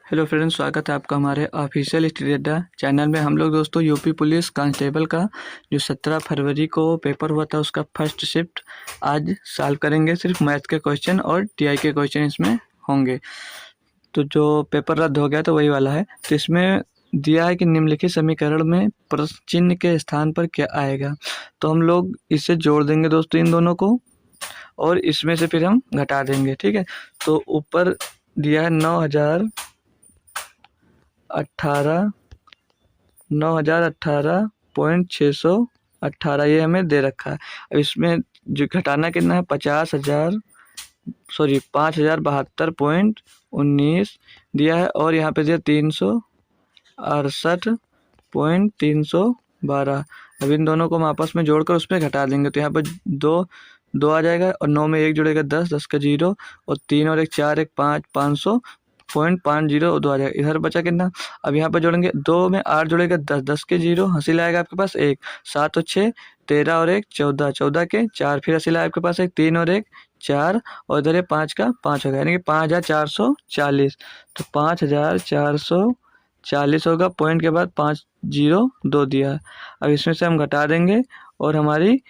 Hello friends, स्वागत है आपका हमारे ऑफिशियल स्टडी अड्डा चैनल में। हम लोग दोस्तों यूपी पुलिस कांस्टेबल का जो 17 फरवरी को पेपर हुआ था उसका फर्स्ट शिफ्ट आज सॉल्व करेंगे। सिर्फ मैथ के क्वेश्चन और टीआई के क्वेश्चन इसमें होंगे। तो जो पेपर रद्द हो गया तो वही वाला है। तो इसमें दिया है कि निम्नलिखित समीकरण में प्रश्न चिन्ह के स्थान पर क्या आएगा। तो हम लोग इसे जोड़ देंगे दोस्तों इन दोनों को, और इसमें से फिर हम घटा देंगे। ठीक है, तो ऊपर दिया है 9,018.618 ये हमें दे रखा है। अब इसमें जो घटाना कितना है 5,072.19 दिया है, और यहाँ पे दिया 368.312। अब इन दोनों को हम आपस में जोड़कर उसमें घटा देंगे। तो यहाँ पर दो दो आ जाएगा, और 9 में 1 जुड़ेगा 10, 10 का 0, और 3 और 1 4, 1 5, 500.50 और 2 आ जाएगा। इधर बचा कितना, अब यहाँ पर जोड़ेंगे 2 में 8 जुड़ेगा 10, 10 के 0, हासिल आएगा आपके पास 1, 7 और 6 13 और 1 14, 14 के 4, फिर हासिल आएगा आपके पास 1, 3 और 1 4, और इधर 5 का 5 होगा, यानी कि 5,440। तो 5,440 होगा, पॉइंट के बाद 502 दिया है। अब इसमें से हम घटा देंगे और हमारी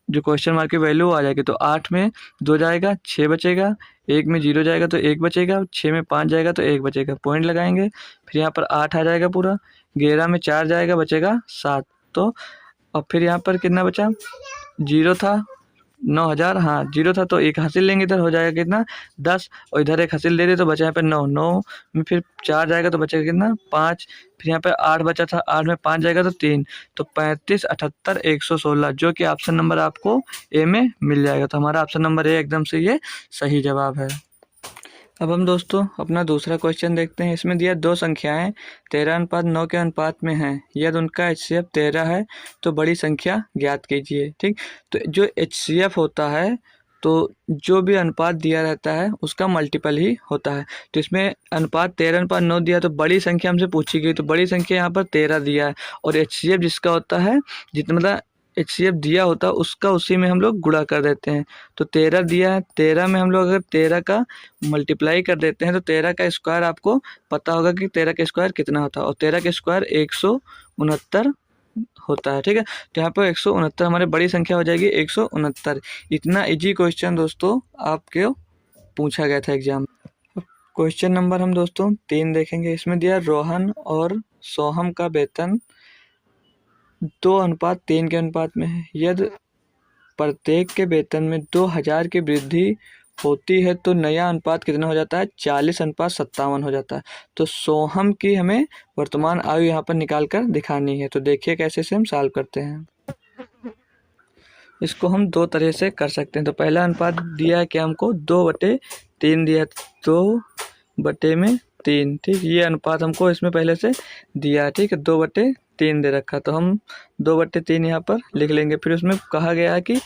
जो क्वेश्चन मार्क की वैल्यू आ जाएगी। तो 8 में 2 जाएगा 6 बचेगा, 1 में 0 जाएगा तो 1 बचेगा, 6 में 5 जाएगा तो 1 बचेगा, पॉइंट लगाएंगे। फिर यहाँ पर 8 आ जाएगा पूरा, 11 में 4 जाएगा बचेगा 7। तो अब फिर यहाँ पर कितना बचा, 0 था 9,000, हाँ 0 था तो एक हासिल लेंगे, इधर हो जाएगा कितना 10, और इधर एक हासिल दे दे तो बचा यहाँ पे 9, 9 में फिर 4 जाएगा तो बचेगा कितना 5, फिर यहाँ पे 8 बचा था, 8 में 5 जाएगा तो 3, तो 35, 78, 116, जो कि ऑप्शन नंबर आपको ए में मिल जाएगा। तो हमारा ऑप्शन नंबर ए एकदम से ये सही जवाब है। अब हम दोस्तों अपना दूसरा क्वेश्चन देखते हैं। इसमें दिया 2 संख्याएं 13:9 के अनुपात में हैं, यदि उनका HCF 13 है तो बड़ी संख्या ज्ञात कीजिए। ठीक, तो जो HCF होता है तो जो भी अनुपात दिया रहता है उसका मल्टीपल ही होता है। तो इसमें अनुपात 13:9 दिया तो बड़ी संख्या हमसे पूछी गई, तो बड़ी संख्या यहाँ पर 13 दिया है, और HCF जिसका होता है जितना मतलब HCF दिया होता है उसका उसी में हम लोग गुणा कर देते हैं। तो 13 दिया है, 13 में हम लोग अगर 13 का मल्टीप्लाई कर देते हैं तो 13 का स्क्वायर आपको पता होगा कि 13 का स्क्वायर कितना होता है, और 13 का स्क्वायर 169 होता है। ठीक है, तो यहाँ पर 169 हमारी बड़ी संख्या हो जाएगी 169। इतना इजी क्वेश्चन दोस्तों आपके पूछा गया था एग्जाम। क्वेश्चन नंबर हम दोस्तों 3 देखेंगे। इसमें दिया रोहन और सोहम का वेतन 2:3 के अनुपात में है। यदि प्रत्येक के वेतन में 2,000 की वृद्धि होती है तो नया अनुपात कितना हो जाता है, 40:57 हो जाता है। तो सोहम की हमें वर्तमान आयु यहाँ पर निकाल कर दिखानी है। तो देखिए कैसे से हम सॉल्व करते हैं। इसको हम 2 तरह से कर सकते हैं। तो पहला अनुपात दिया है कि हमको 2/3 दिया है, 2/3। ठीक, ये अनुपात हमको इसमें पहले से दिया है। ठीक है, 2/3 दे रखा, तो हम 2/3 यहाँ पर लिख लेंगे। फिर उसमें कहा गया है कि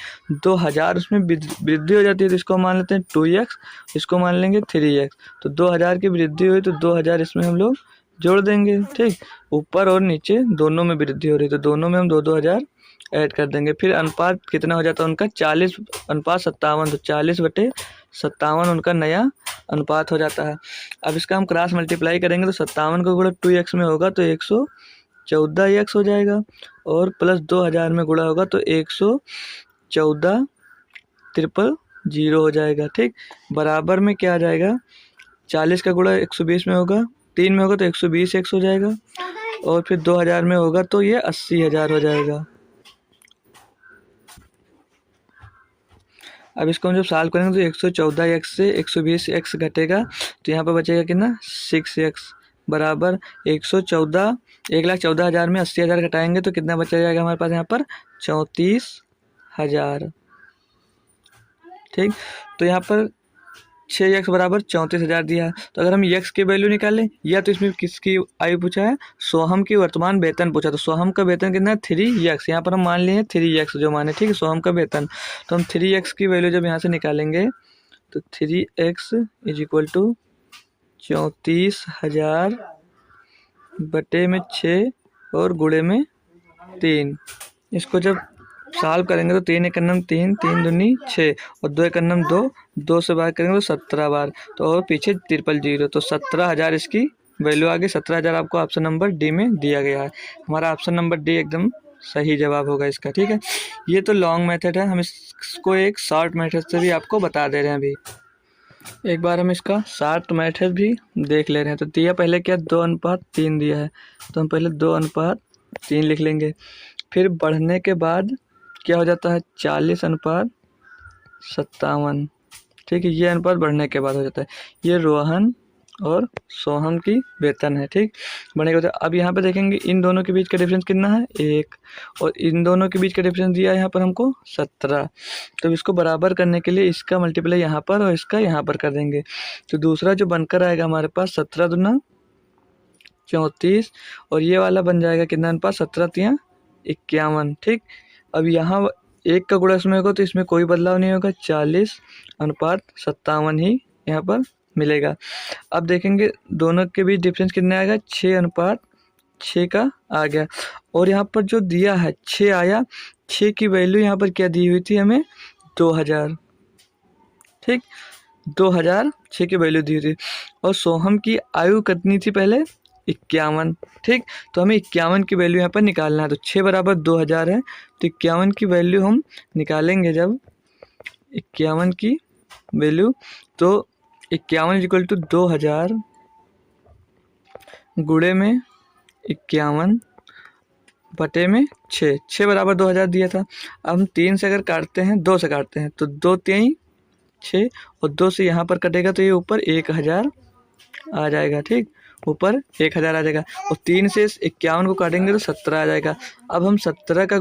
2,000 उसमें वृद्धि हो जाती है, तो इसको मान लेते हैं 2x, इसको मान लेंगे 3x। तो 2,000 की वृद्धि हुई तो 2,000 इसमें हम लोग जोड़ देंगे। ठीक, ऊपर और नीचे दोनों में वृद्धि हो रही है तो दोनों में हम 2,000 ऐड कर देंगे। फिर अनुपात कितना हो जाता है उनका 40:57, तो 40/57 उनका नया अनुपात हो जाता है। अब इसका हम क्रॉस मल्टीप्लाई करेंगे तो 57 का गुणा 2x में होगा तो 114x हो जाएगा, और प्लस 2,000 में गुणा होगा तो 114,000 हो जाएगा। ठीक, बराबर में क्या आ जाएगा, 40 का गुणा 120 में होगा, 3 में होगा तो 120x हो जाएगा, और फिर 2,000 में होगा तो ये 80,000 हो जाएगा। अब इसको हम जब सॉल्व करेंगे तो 114x से 120x घटेगा, तो यहाँ पर बचेगा कितना 6x, बराबर 1,14,000 में 80,000 घटाएंगे तो कितना बचा जाएगा हमारे पास यहाँ पर 34,000। ठीक, तो यहाँ पर 6x बराबर 34,000 दिया है। तो अगर हम x की वैल्यू निकालें, या तो इसमें किसकी आयु पूछा है, सोहम की वर्तमान वेतन पूछा, तो सोहम का वेतन कितना है 3x, यहाँ पर हम मान लिए 3x जो माने। ठीक है, सोहम का वेतन, तो हम 3x की वैल्यू जब यहाँ से निकालेंगे तो 3x इज इक्वल टू 34,000 बटे में 6 और गुणे में 3। इसको जब सॉल्व करेंगे तो 3 एक नम 3, 3 दूनी 6 और 2 एक नम 2, 2 से बार करेंगे तो 17 बार, तो और पीछे 000, तो 17,000 इसकी वैल्यू आ गई। 17,000 आपको ऑप्शन नंबर डी में दिया गया है। हमारा ऑप्शन नंबर डी एकदम सही जवाब होगा इसका, ठीक है। ये तो लॉन्ग मेथड है, हम इसको एक शॉर्ट मेथड से भी आपको बता दे रहे हैं अभी। एक बार हम इसका शॉर्ट मेथड भी देख ले रहे हैं। तो दिया पहले क्या, 2:3 दिया है, तो हम पहले 2:3 लिख लेंगे। फिर बढ़ने के बाद क्या हो जाता है, 40:57, ठीक है। ये अनुपात बढ़ने के बाद हो जाता है। ये रोहन और सोहम की वेतन है, ठीक। बढ़ने के बाद अब यहाँ पे देखेंगे इन दोनों के बीच का डिफरेंस कितना है, 1, और इन दोनों के बीच का डिफरेंस दिया है यहाँ पर हमको 17। तो इसको बराबर करने के लिए इसका मल्टीप्लाई यहाँ पर और इसका यहाँ पर कर देंगे। तो दूसरा जो बनकर आएगा हमारे पास 17 दूना 34, और ये वाला बन जाएगा कितना अनुपात, 17 × 51, ठीक। अब यहाँ 1 का गुणा इसमें होगा तो इसमें कोई बदलाव नहीं होगा, 40:57 ही यहाँ पर मिलेगा। अब देखेंगे दोनों के बीच डिफरेंस कितना आएगा, 6:6 का आ गया। और यहाँ पर जो दिया है 6 आया, 6 की वैल्यू यहाँ पर क्या दी हुई थी हमें, 2000, ठीक। 2000 6 की वैल्यू दी हुई थी। और सोहम की आयु कितनी थी पहले, 51, ठीक। तो हमें 51 की वैल्यू यहाँ पर निकालना है। तो 6 बराबर 2000 है, तो 51 की वैल्यू हम निकालेंगे जब 51 की वैल्यू, तो 51 = 2000 गुणे में 51 बटे में 6, 6 बराबर 2000 दिया था। अब हम 3 से अगर काटते हैं, 2 से काटते हैं, तो 2 3 6 और 2 से यहाँ पर कटेगा तो ये ऊपर 1000 आ जाएगा, ठीक। ऊपर 1000 आ जाएगा। और 3 से 51 को काटेंगे तो 17 आ जाएगा। अब हम 17 का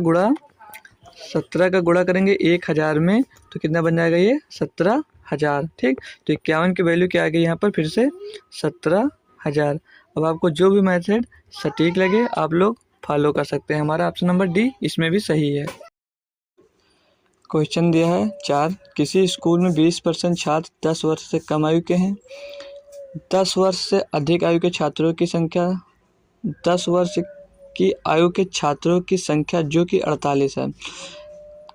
गुणा करेंगे 1000 में, तो कितना बन जाएगा ये, 17,000, ठीक। तो 51 की वैल्यू क्या आ गई यहाँ पर फिर से 17,000। अब आपको जो भी मेथड सटीक लगे आप लोग फॉलो कर सकते हैं। हमारा ऑप्शन नंबर डी इसमें भी सही है। क्वेश्चन दिया है 4, किसी स्कूल में 20% छात्र 10 वर्ष से कम आयु के हैं। 10 वर्ष से अधिक आयु के छात्रों की संख्या, 10 वर्ष की आयु के छात्रों की संख्या जो कि 48 है,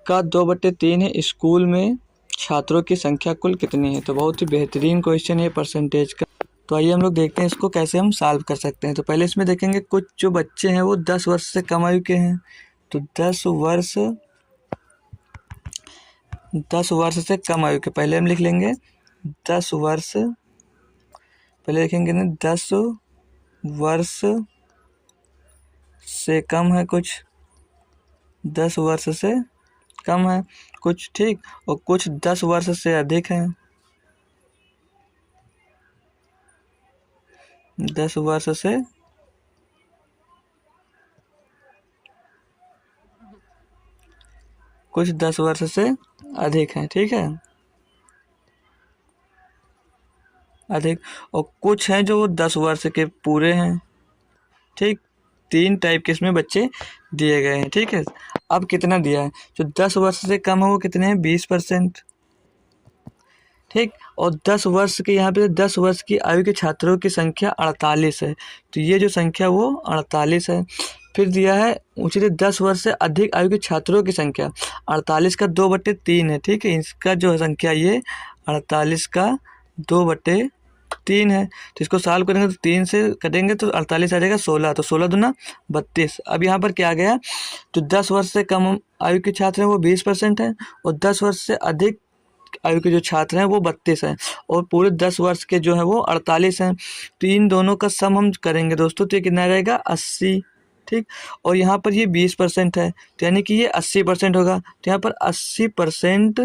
का 2/3 है। स्कूल में छात्रों की संख्या कुल कितनी है। तो बहुत ही बेहतरीन क्वेश्चन है परसेंटेज का। तो आइए हम लोग देखते हैं इसको कैसे हम सॉल्व कर सकते हैं। तो पहले इसमें देखेंगे कुछ जो बच्चे हैं वो 10 वर्ष से कम आयु के हैं। तो 10 वर्ष से कम आयु के, पहले हम लिख लेंगे 10 वर्ष, पहले लिखेंगे ना 10 वर्ष से कम है कुछ, 10 वर्ष से कम है कुछ, ठीक। और कुछ 10 वर्ष से अधिक है, 10 वर्ष से कुछ 10 वर्ष से अधिक है, ठीक है, अधिक। और कुछ हैं जो 10 वर्ष के पूरे हैं, ठीक। 3 टाइप के इसमें बच्चे दिए गए हैं, ठीक है। अब कितना दिया है, जो 10 वर्ष से कम है वो कितने हैं, 20%, ठीक। और 10 वर्ष के यहाँ पे 10 वर्ष की आयु के छात्रों की संख्या 48 है। तो ये जो संख्या वो 48 है। फिर दिया है उचित 10 वर्ष से अधिक आयु के छात्रों की संख्या, 48 का 2/3 है, ठीक है। इसका जो संख्या ये 48 का 2/3 है। तो इसको सॉल्व करेंगे तो 3 से कटेंगे तो 48 आ जाएगा 16, तो 16 दूना 32। अब यहाँ पर क्या आ गया, तो 10 वर्ष से कम आयु के छात्र हैं वो 20% हैं, और 10 वर्ष से अधिक आयु के जो छात्र हैं वो 32 हैं, और पूरे 10 वर्ष के जो है वो 48 हैं। तो इन दोनों का सम हम करेंगे दोस्तों, तो ये कितना रहेगा, 80, ठीक। और यहाँ पर ये 20% है, तो यानी कि ये 80% होगा। तो यहाँ पर 80%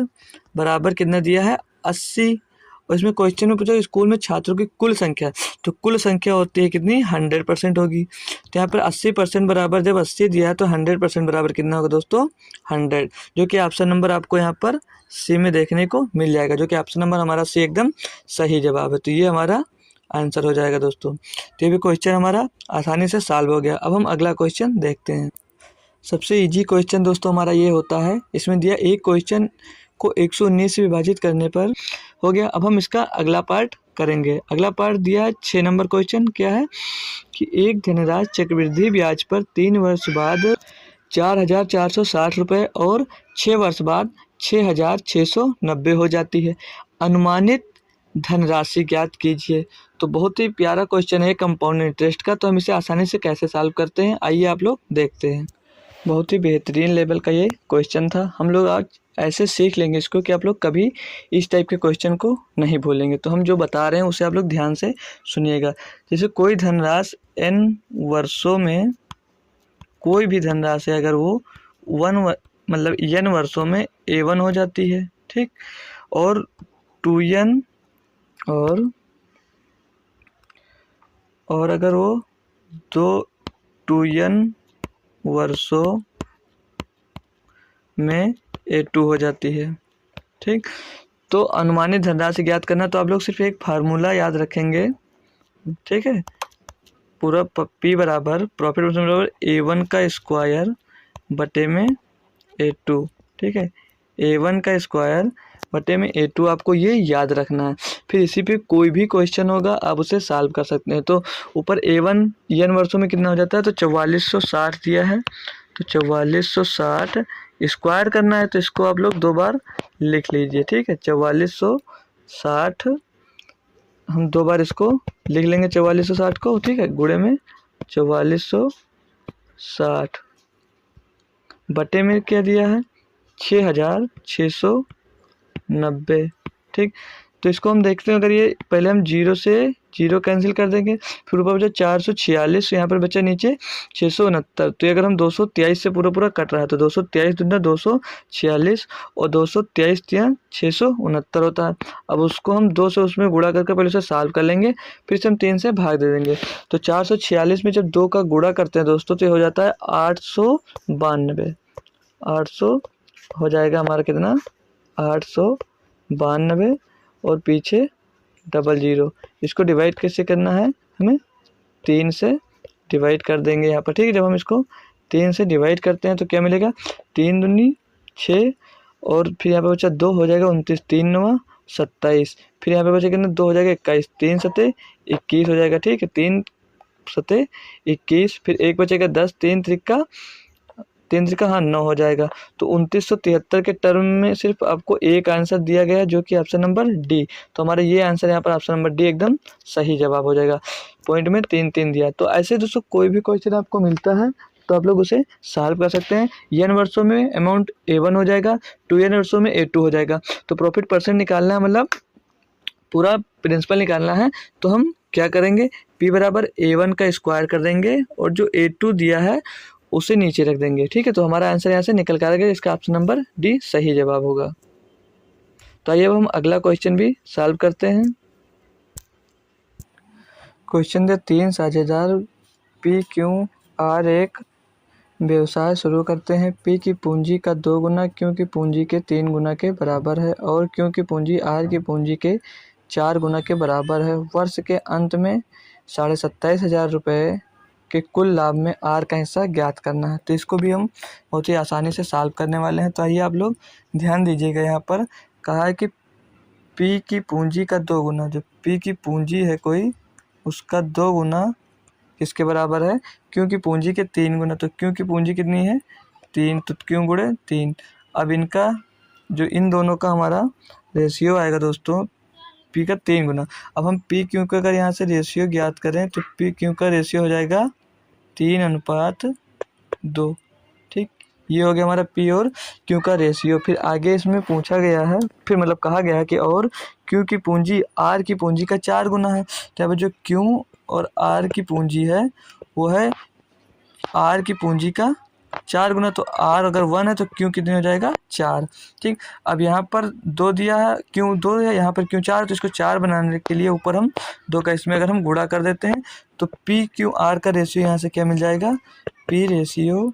बराबर कितना दिया है, 80। और इसमें क्वेश्चन में पूछा स्कूल में छात्रों की कुल संख्या, तो कुल संख्या होती है कितनी, 100% होगी। तो यहाँ पर 80% बराबर, जब 80 दिया है तो 100% बराबर कितना होगा दोस्तों, 100, जो कि ऑप्शन नंबर आपको यहाँ पर सी में देखने को मिल जाएगा, जो कि ऑप्शन नंबर हमारा सी एकदम सही जवाब है। तो ये हमारा आंसर हो जाएगा दोस्तों। तो ये भी क्वेश्चन हमारा आसानी से सॉल्व हो गया। अब हम अगला क्वेश्चन देखते हैं। सबसे इजी क्वेश्चन दोस्तों हमारा ये होता है, इसमें दिया एक क्वेश्चन को 119 से विभाजित करने पर हो गया। अब हम इसका अगला पार्ट करेंगे। अगला पार्ट दिया है 6 नंबर क्वेश्चन, क्या है कि एक धनराशि चक्रवृद्धि ब्याज पर 3 वर्ष बाद 4,460 रुपये और 6 वर्ष बाद 6,690 हो जाती है। अनुमानित धनराशि ज्ञात कीजिए। तो बहुत ही प्यारा क्वेश्चन है कंपाउंड इंटरेस्ट का। तो हम इसे आसानी से कैसे सॉल्व करते हैं, आइए आप लोग देखते हैं। बहुत ही बेहतरीन लेवल का ये क्वेश्चन था। हम लोग आज ऐसे सीख लेंगे इसको कि आप लोग कभी इस टाइप के क्वेश्चन को नहीं भूलेंगे। तो हम जो बता रहे हैं उसे आप लोग ध्यान से सुनिएगा। जैसे कोई धनराशि n वर्षों में, कोई भी धनराशि अगर वो मतलब n वर्षों में A1 हो जाती है, ठीक, और 2n और अगर वो 2n वर्षों में A2 हो जाती है, ठीक। तो अनुमानित धनराशि ज्ञात करना, तो आप लोग सिर्फ एक फार्मूला याद रखेंगे, ठीक है। पूरा P बराबर प्रॉफिट बराबर A1 का स्क्वायर बटे में A2, ठीक है। A1 का स्क्वायर बटे में A2 आपको ये याद रखना है। फिर इसी पे कोई भी क्वेश्चन होगा आप उसे सॉल्व कर सकते हैं। तो ऊपर A1 n वर्षों में कितना हो जाता है, तो 4460 दिया है, तो 4460 स्क्वायर करना है, तो इसको आप लोग 2 बार लिख लीजिए, ठीक है। 4460 हम 2 बार इसको लिख लेंगे 4460 को, ठीक है, गुणे में 4460 बटे में क्या दिया है 6,690, ठीक। तो इसको हम देखते हैं, अगर ये पहले हम 0 से 0 कैंसिल कर देंगे, फिर ऊपर बचा 446, यहाँ पर बचा नीचे 669। तो अगर हम 223 से पूरा कट रहा है, तो 223 दूना 246 और 223 दिया 669 होता है। अब उसको हम 2 से उसमें गुणा करके पहले उसे सॉल्व कर लेंगे, फिर से हम 3 से भाग दे देंगे। तो 446 में जब 2 का गुणा करते हैं दोस्तों, तो ये हो जाता है 892। 800 हो जाएगा हमारा कितना, 892 और पीछे 00। इसको डिवाइड कैसे करना है हमें, 3 से डिवाइड कर देंगे यहाँ पर, ठीक है। जब हम इसको 3 से डिवाइड करते हैं तो क्या मिलेगा, 3 दूनी 6 और फिर यहाँ पे बचा 2 हो जाएगा 29, 3 9 27, फिर यहाँ पे बचा कितना 2 हो जाएगा 21, 3 7 21 हो जाएगा, ठीक है। 3 7 21, फिर 1 बचेगा 10, 3 त्रिका 9 हो जाएगा। तो 2973 के टर्म में सिर्फ आपको एक आंसर दिया गया है, जो कि ऑप्शन नंबर डी। तो हमारा ये आंसर यहाँ पर ऑप्शन नंबर डी एकदम सही जवाब हो जाएगा। पॉइंट में 3 दिया। तो ऐसे दोस्तों कोई भी क्वेश्चन आपको मिलता है तो आप लोग उसे सॉल्व कर सकते हैं। n वर्षों में अमाउंट A1 हो जाएगा, 2n वर्षों में A2 हो जाएगा। तो प्रॉफिट परसेंट निकालना है, मतलब पूरा प्रिंसिपल निकालना है। तो हम क्या करेंगे, P बराबर A1 का स्क्वायर कर देंगे और जो A2 दिया है उसे नीचे रख देंगे, ठीक है। तो हमारा आंसर यहाँ से निकल कर आ गया, इसका ऑप्शन नंबर डी सही जवाब होगा। तो आइए अब हम अगला क्वेश्चन भी सॉल्व करते हैं। क्वेश्चन दे 3 साझेदार PQR एक व्यवसाय शुरू करते हैं। P की पूंजी का 2 गुना Q की पूंजी के 3 गुना के बराबर है और Q की पूंजी R की पूंजी के 4 गुना के बराबर है। वर्ष के अंत में 27,500 रुपये के कुल लाभ में R का हिस्सा ज्ञात करना है। तो इसको भी हम बहुत ही आसानी से सॉल्व करने वाले हैं। तो आइए आप लोग ध्यान दीजिएगा, यहाँ पर कहा है कि P की पूंजी का 2 गुना, जो P की पूंजी है कोई, उसका 2 गुना किसके बराबर है, Q की पूंजी के 3 गुना। तो Q की पूंजी कितनी है 3, तो Q गुणे 3। अब इनका जो इन दोनों का हमारा रेशियो आएगा दोस्तों, P का 3 गुना। अब हम P Q का अगर यहाँ से रेशियो ज्ञात करें तो P Q का रेशियो हो जाएगा 3:2, ठीक। ये हो गया हमारा P और Q का रेशियो। फिर आगे इसमें पूछा गया है, फिर मतलब कहा गया है कि और Q की पूंजी R की पूंजी का 4 गुना है। तो अब जो Q और R की पूंजी है वो है R की पूंजी का 4 गुना। तो R अगर 1 है तो Q कितने हो जाएगा 4, ठीक। अब यहाँ पर 2 दिया है, Q 2 है, यहाँ पर Q 4, तो इसको 4 बनाने के लिए ऊपर हम 2 का इसमें अगर हम गुणा कर देते हैं तो P Q R का रेशियो यहाँ से क्या मिल जाएगा, P ratio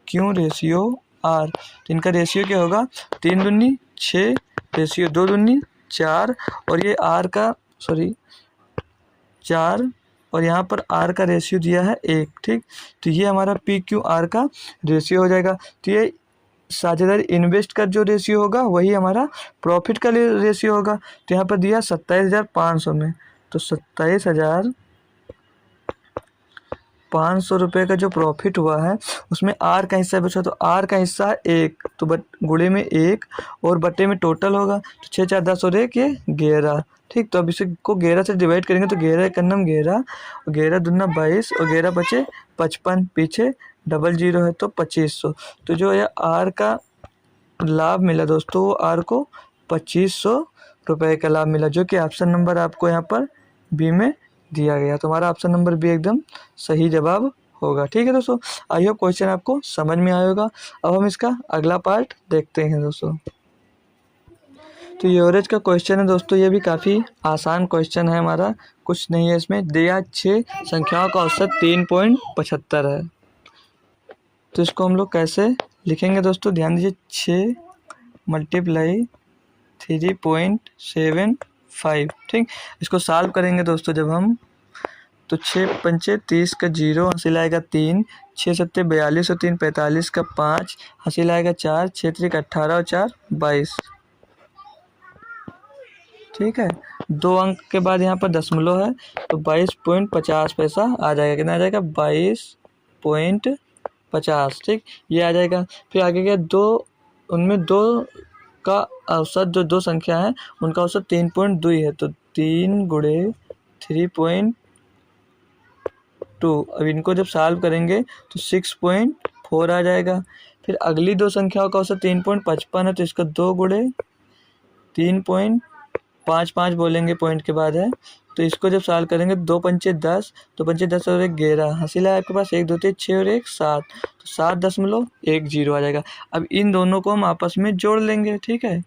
Q ratio R। तो इनका रेशियो क्या होगा, 3 दूनी 6 रेशियो 2 दूनी 4 और ये R का 4 और यहाँ पर R का रेशियो दिया है 1, ठीक। तो ये हमारा PQR का रेशियो हो जाएगा। तो ये साझेदार इन्वेस्ट का जो रेशियो होगा वही हमारा प्रॉफिट का रेशियो होगा। तो यहाँ पर दिया 27,500 में, तो 27,500 500 रुपये का जो प्रॉफिट हुआ है उसमें आर का हिस्सा बचा, तो आर का हिस्सा 1, तो गुणे में 1 और बटे में टोटल होगा, तो 6 4 10 और 1 ये 11। ठीक, तो अब इसे को 11 से डिवाइड करेंगे तो 11 एक नम 11 और 11 दूना 22 और 11 बचे 55, पीछे डबल जीरो है तो 2500। तो जो है आर का लाभ मिला दोस्तों, वो आर को 2500 रुपये का लाभ मिला, जो कि ऑप्शन नंबर आपको यहाँ पर बी में दिया गया। तो हमारा ऑप्शन नंबर बी एकदम सही जवाब होगा। ठीक है दोस्तों, आई होप क्वेश्चन आपको समझ में आया होगा। अब हम इसका अगला पार्ट देखते हैं दोस्तों। तो एवरेज का क्वेश्चन है दोस्तों, ये भी काफ़ी आसान क्वेश्चन है हमारा, कुछ नहीं है इसमें। दिया 6 संख्याओं का औसत 3.75 है, तो इसको हम लोग कैसे लिखेंगे दोस्तों, ध्यान दीजिए। 6 × 3.75। ठीक, इसको सॉल्व करेंगे दोस्तों जब हम, तो 6 पंचे 30 का 0, हासिल आएगा 3, 6 सत्ते 42 और 3 45 का 5, हासिल आएगा 4, 6 त्रिक 18 और 4 22। ठीक है, 2 अंक के बाद यहाँ पर दशमलव है, तो 22.50 पैसा आ जाएगा। कितना आ जाएगा, 22.50। ठीक, ये आ जाएगा। फिर आगे क्या, उनमें 2 का औसत, जो 2 संख्या है उनका औसत 3.2 है, तो 3 × 3.2। अब इनको जब सॉल्व करेंगे तो 6.4 आ जाएगा। फिर अगली 2 संख्याओं का औसत 3.55 है, तो इसका 2 × 3.55 बोलेंगे, पॉइंट के बाद है, तो इसको जब सॉल्व करेंगे 2 पंचे 10, 2 पंचे 10 और 1 11, हासिल है आपके पास 1 2 3 6 और 1 7, तो 7.10 आ जाएगा। अब इन दोनों को हम आपस में जोड़ लेंगे। ठीक है,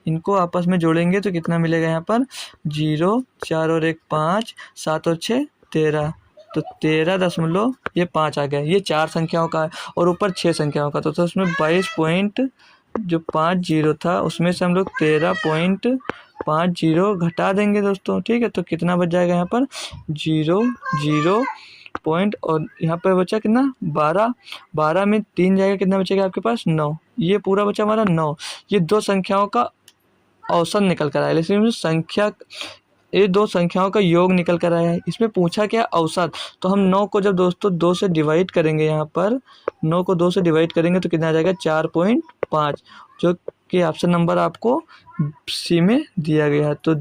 इनको आपस में जोड़ेंगे तो कितना मिलेगा यहाँ पर, 0 4 और 1 5, 7 और 6 13, तो 13.5 आ गया। ये 4 संख्याओं का है और ऊपर 6 संख्याओं का, तो उसमें 22.50 था, उसमें से हम लोग 13.50 घटा देंगे दोस्तों। ठीक है, तो कितना बच जाएगा यहाँ पर, 0 0 पॉइंट, और यहाँ पर बचा कितना, 12, 12 में 3 जाएगा, कितना बचेगा आपके पास, 9। ये पूरा बचा हमारा 9। ये 2 संख्याओं का औसत निकल कर आया, लेकिन संख्या, ये 2 संख्याओं का योग निकल कर आया है। इसमें पूछा क्या, औसत, तो हम 9 को जब दोस्तों 2 से डिवाइड करेंगे, यहाँ पर 9 को 2 से डिवाइड करेंगे तो कितना आ जाएगा, 4.5, जो कि ऑप्शन नंबर आपको सी में दिया गया है। तो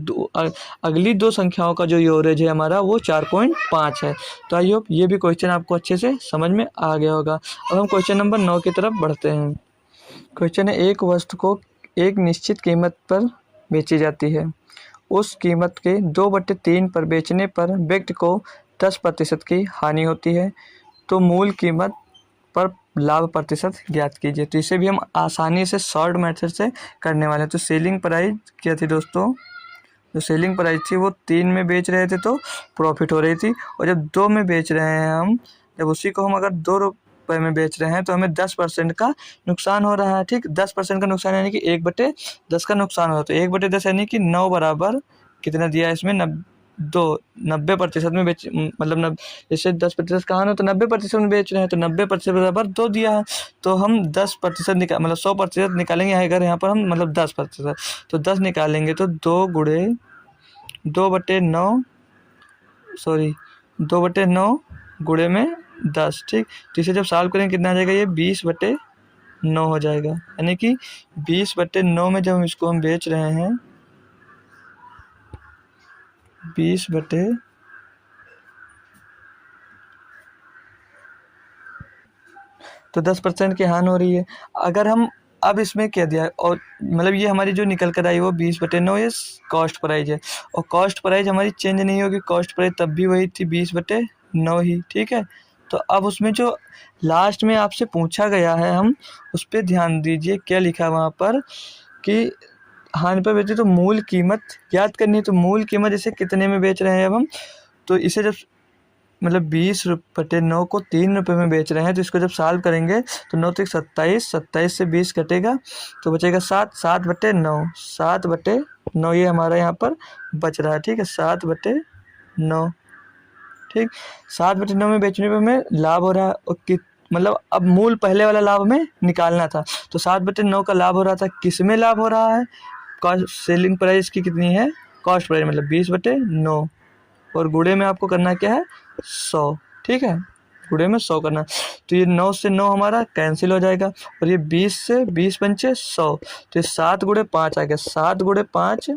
अगली 2 संख्याओं का जो एवरेज है हमारा वो 4.5 है। तो आई होप ये भी क्वेश्चन आपको अच्छे से समझ में आ गया होगा। अब हम क्वेश्चन नंबर 9 की तरफ बढ़ते हैं। क्वेश्चन है, एक वस्तु को एक निश्चित कीमत पर बेची जाती है, उस कीमत के 2/3 पर बेचने पर व्यक्ति को 10% की हानि होती है, तो मूल कीमत पर लाभ प्रतिशत ज्ञात कीजिए। तो इसे भी हम आसानी से शॉर्ट मेथड से करने वाले हैं। तो सेलिंग प्राइस क्या थी दोस्तों, जो सेलिंग प्राइस थी वो 3 में बेच रहे थे तो प्रॉफिट हो रही थी, और जब 2 में बेच रहे हैं हम, जब उसी को हम अगर 2 रुपये में बेच रहे हैं तो हमें 10% का नुकसान हो रहा है। ठीक, 10% का नुकसान यानी कि 1/10 का नुकसान हो रहा है। तो 1/10 यानी कि 9 बराबर कितना दिया है इसमें, 90% में बेच, मतलब जैसे 10% कहा ना, तो 90% में बेच रहे हैं, तो 90% बराबर 2 दिया है, तो हम 10% मतलब 100% निकालेंगे। अगर यहाँ पर हम मतलब 10%, तो 10 निकालेंगे तो 2/9 गुणे में 10। ठीक, तो इसे जब सॉल्व करेंगे कितना आ जाएगा, ये 20/9 हो जाएगा, यानी कि 20/9 में जब इसको हम बेच रहे हैं, 20 तो 10% की हानि हो रही है। अगर हम अब इसमें क्या दिया, और मतलब ये हमारी जो निकल कर आई वो 20/9 ये कॉस्ट प्राइस है, और कॉस्ट प्राइस हमारी चेंज नहीं होगी, कॉस्ट प्राइस तब भी वही थी 20/9 ही। ठीक है, तो अब उसमें जो लास्ट में आपसे पूछा गया है, हम उस पर ध्यान दीजिए, क्या लिखा है वहाँ पर कि हानि पर बेचे तो मूल कीमत याद करनी है। तो मूल कीमत इसे कितने में बेच रहे हैं अब हम, तो इसे जब मतलब 20/9 को 3 रुपये में बेच रहे हैं, तो इसको जब सॉल्व करेंगे तो 9 तक 27, 27 से 20 कटेगा तो बचेगा 7, 7/9, 7/9 ये हमारा यहाँ पर बच रहा है। ठीक है, 7/9। ठीक, 7/9 में बेचने पे हमें लाभ हो रहा है, और मतलब अब मूल पहले वाला लाभ हमें निकालना था, तो 7/9 का लाभ हो रहा था, किस में लाभ हो रहा है, कॉस्ट सेलिंग प्राइस की कितनी है, कॉस्ट प्राइस मतलब 20/9, और गुणे में आपको करना क्या है, 100। ठीक है, गुणे में 100 करना। तो ये 9 से 9 हमारा कैंसिल हो जाएगा और ये 20 से 20 पंचे 100, तो ये 7 गुणे 5 आ गया। 7 गुणे 5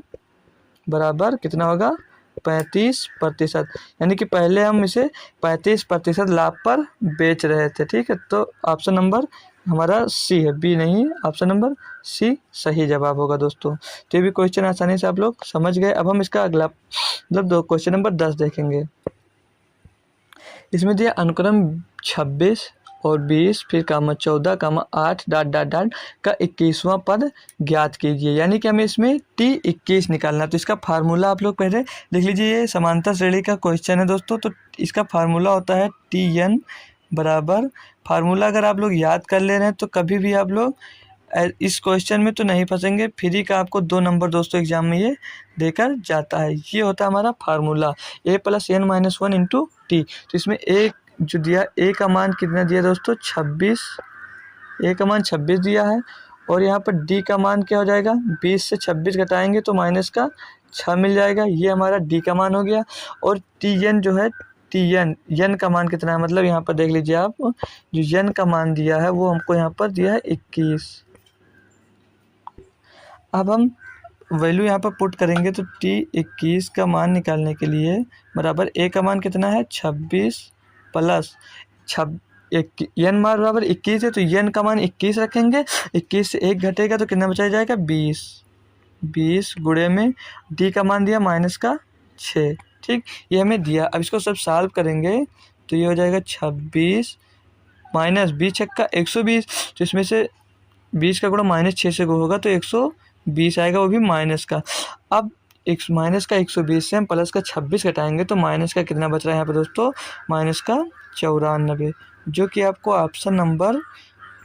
बराबर कितना होगा 35%। यानी कि पहले हम इसे 35% लाभ पर बेच रहे थे। ठीक है, तो ऑप्शन नंबर हमारा सी है, बी नहीं, ऑप्शन नंबर सी सही जवाब होगा दोस्तों। तो ये भी क्वेश्चन आसानी से आप लोग समझ गए। अब हम इसका अगला मतलब दो क्वेश्चन नंबर 10 देखेंगे। इसमें दिया अनुक्रम 26 और 20 फिर कामा 14 कामा 8 डाट डाट डाट का 21वां पद ज्ञात कीजिए। यानी कि हमें इसमें T21 निकालना। तो इसका फार्मूला आप लोग पहले देख लीजिए। ये समांतर श्रेणी का क्वेश्चन है दोस्तों, तो इसका फार्मूला होता है TN बराबर, फार्मूला अगर आप लोग याद कर ले रहे हैं तो कभी भी आप लोग इस क्वेश्चन में तो नहीं फंसेंगे। फ्री का आपको 2 नंबर दोस्तों एग्जाम में ये देकर जाता है। ये होता है हमारा formula a + n-1 into T. तो इसमें एक जो दिया a का मान कितना दिया दोस्तों 26, a का मान 26 दिया है और यहाँ पर d का मान क्या हो जाएगा 20 से 26 घटाएंगे तो माइनस का 6 मिल जाएगा। ये हमारा d का मान हो गया। और tn जो है n का मान कितना है, मतलब यहाँ पर देख लीजिए आप, जो n का मान दिया है वो हमको यहाँ पर दिया है 21। अब हम वैल्यू यहाँ पर पुट करेंगे तो T21 का मान निकालने के लिए बराबर a का मान कितना है 26 प्लस n मान बराबर 21 है तो n का मान 21 रखेंगे। 21 से 1 घटेगा तो कितना बचा जाएगा 20। 20 गुणे में d का मान दिया माइनस का 6। ठीक, ये हमें दिया। अब इसको सब सॉल्व करेंगे तो ये हो जाएगा 26 माइनस 20 छक्का 120। तो इसमें से 20 का गुणा माइनस 6 से होगा तो 120 आएगा, वो भी माइनस का। अब माइनस का 120 से हम प्लस का 26 घटाएंगे तो माइनस का कितना बच रहा है यहाँ पे दोस्तों माइनस का 94, जो कि आपको ऑप्शन नंबर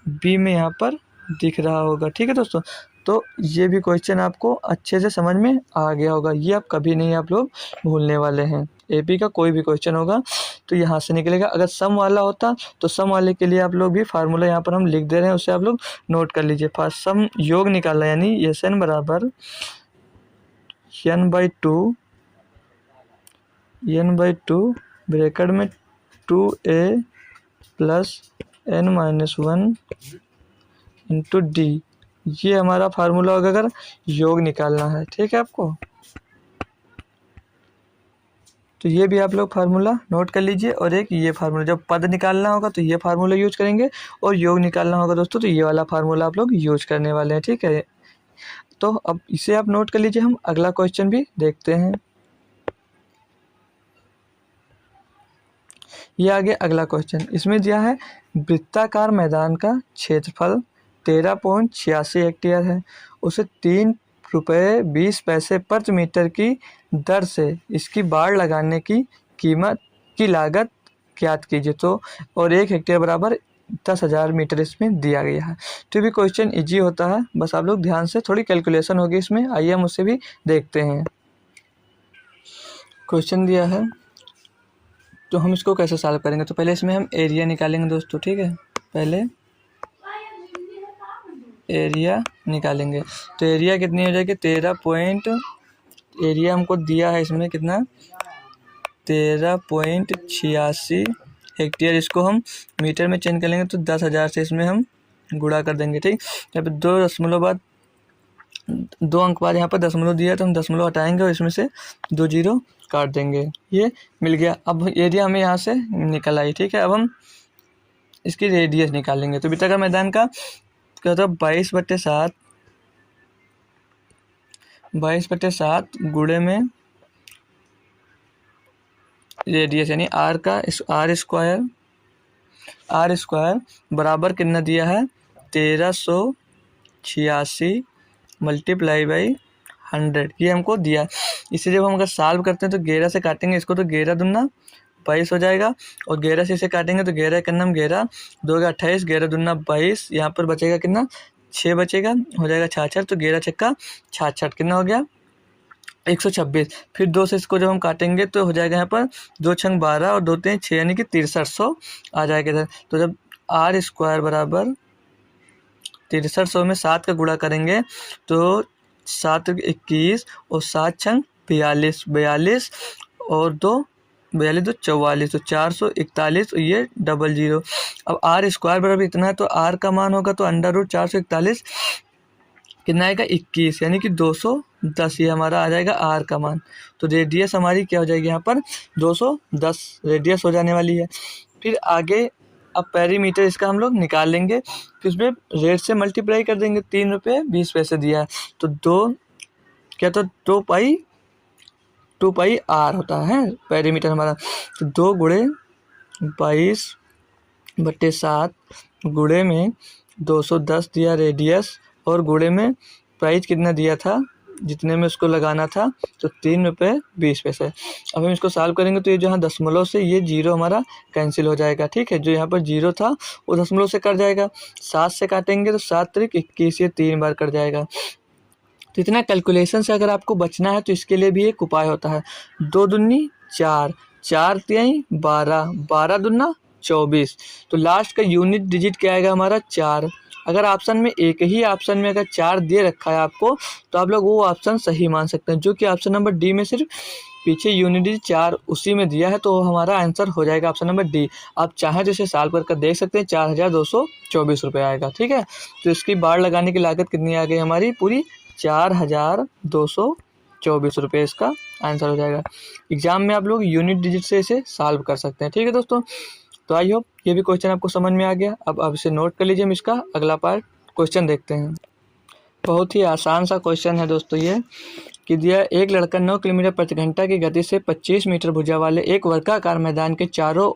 बी में यहाँ पर दिख रहा होगा। ठीक है दोस्तों, तो ये भी क्वेश्चन आपको अच्छे से समझ में आ गया होगा। ये आप कभी नहीं आप लोग भूलने वाले हैं। एपी का कोई भी क्वेश्चन होगा तो यहाँ से निकलेगा। अगर सम वाला होता तो सम वाले के लिए आप लोग भी फार्मूला यहाँ पर हम लिख दे रहे हैं, उसे आप लोग नोट कर लीजिए। फर्स्ट सम योग निकालना, यानी एस एन बराबर n/2 ब्रैकेट में 2a + n-1 इंटू डी। ये हमारा फार्मूला होगा अगर योग निकालना है। ठीक है आपको, तो ये भी आप लोग फार्मूला नोट कर लीजिए। और एक ये फार्मूला, जब पद निकालना होगा तो ये फार्मूला यूज करेंगे और योग निकालना होगा दोस्तों तो ये वाला फार्मूला आप लोग यूज करने वाले हैं। ठीक है, तो अब इसे आप नोट कर लीजिए। हम अगला क्वेश्चन भी देखते हैं। ये आगे अगला क्वेश्चन, इसमें दिया है वृत्ताकार मैदान का क्षेत्रफल 13.86 हेक्टेयर है। उसे 3 रुपये 20 पैसे प्रति मीटर की दर से इसकी बाड़ लगाने की कीमत की लागत ज्ञात कीजिए। तो और 1 हेक्टेयर बराबर 10,000 मीटर इसमें दिया गया है। तो भी क्वेश्चन इजी होता है, बस आप लोग ध्यान से, थोड़ी कैलकुलेशन होगी इसमें। आइए हम उससे भी देखते हैं। क्वेश्चन दिया है तो हम इसको कैसे सॉल्व करेंगे। तो पहले इसमें हम एरिया निकालेंगे दोस्तों। ठीक है, पहले एरिया निकालेंगे तो एरिया कितनी हो जाएगी 13 पॉइंट, एरिया हमको दिया है इसमें कितना 13.86 हेक्टेयर। इसको हम मीटर में चेंज कर लेंगे तो 10,000 से इसमें हम गुणा कर देंगे। ठीक, यहाँ पे 2 अंक बाद यहाँ पर दशमलव दिया तो हम दशमलव हटाएंगे और इसमें से 2 जीरो काट देंगे। ये मिल गया। अब एरिया हमें यहाँ से निकल आई। ठीक है, अब हम इसकी रेडियस निकालेंगे। तो वृत्ताकार मैदान का क्या होता है 22/7 गुणे में रेडियस, यानी आर स्क्वायर बराबर कितना दिया है 1386 मल्टीप्लाई बाई 100, ये हमको दिया। इसे जब हम अगर सॉल्व करते हैं तो 11 से काटेंगे इसको तो 11 दूना 22 हो जाएगा और 11 से इसे काटेंगे तो 11 करना 11 2 का 28, 11 दूना 22, यहाँ पर बचेगा कितना 6 बचेगा, हो जाएगा 66। तो 11 छक्का 66 कितना हो गया 126। फिर 2 से इसको जब हम काटेंगे तो हो जाएगा यहाँ पर 2 छंग 12 और 2 3 6 यानी कि 6300 आ जाएगा इधर। तो जब आर स्क्वायर बराबर 6300 में 7 का गुणा करेंगे तो 7 21 और 7 छंग 42 और 2 42 तो 44, तो 441, ये 00। अब आर स्क्वायर बराबर इतना है, तो आर का मान होगा तो अंडर रूट 441 कितना आएगा 21, यानी कि 210, ये हमारा आ जाएगा आर का मान। तो रेडियस हमारी क्या हो जाएगी यहाँ पर 210 रेडियस हो जाने वाली है। फिर आगे अब पेरीमीटर इसका हम लोग निकाल लेंगे, फिर उसमें रेट से मल्टीप्लाई कर देंगे। 3 रुपये 20 पैसे दिया है, तो 2 पाई आर होता है पेरीमीटर हमारा। तो 2 × 22/7 गुणे में 210 दिया रेडियस, और गुणे में प्राइस कितना दिया था जितने में उसको लगाना था, तो 3 रुपये 20 पैसे। अब हम इसको सॉल्व करेंगे तो ये जो यहाँ दशमलव से ये जीरो हमारा कैंसिल हो जाएगा, ठीक है। जो यहाँ पर जीरो था वो दशमलव से कट जाएगा, 7 से काटेंगे तो 7×3=21, ये 3 बार कट जाएगा। तो इतना कैलकुलेशन से अगर आपको बचना है तो इसके लिए भी एक उपाय होता है। 2 दूनी 4, 4 तिहाई 12, 12 दूना 24, तो लास्ट का यूनिट डिजिट क्या आएगा हमारा 4। अगर ऑप्शन में एक ही ऑप्शन में अगर 4 दे रखा है आपको, तो आप लोग वो ऑप्शन सही मान सकते हैं, जो कि ऑप्शन नंबर डी में सिर्फ पीछे यूनिट डिजिट 4 उसी में दिया है, तो हमारा आंसर हो जाएगा ऑप्शन नंबर डी। आप चाहें तो इसे सॉल्व कर देख सकते हैं, 4224 रुपये आएगा, ठीक है। तो इसकी बाड़ लगाने की लागत कितनी आ गई हमारी, पूरी 4224 रुपये इसका आंसर हो जाएगा। एग्जाम में आप लोग यूनिट डिजिट से इसे सॉल्व कर सकते हैं, ठीक है दोस्तों। तो आई होप ये भी क्वेश्चन आपको समझ में आ गया। अब इसे नोट कर लीजिए, हम इसका अगला पार्ट क्वेश्चन देखते हैं। बहुत ही आसान सा क्वेश्चन है दोस्तों ये, कि दिया एक लड़का 9 किलोमीटर प्रति घंटा की गति से 25 मीटर भुजा वाले एक वर्गाकार मैदान के चारों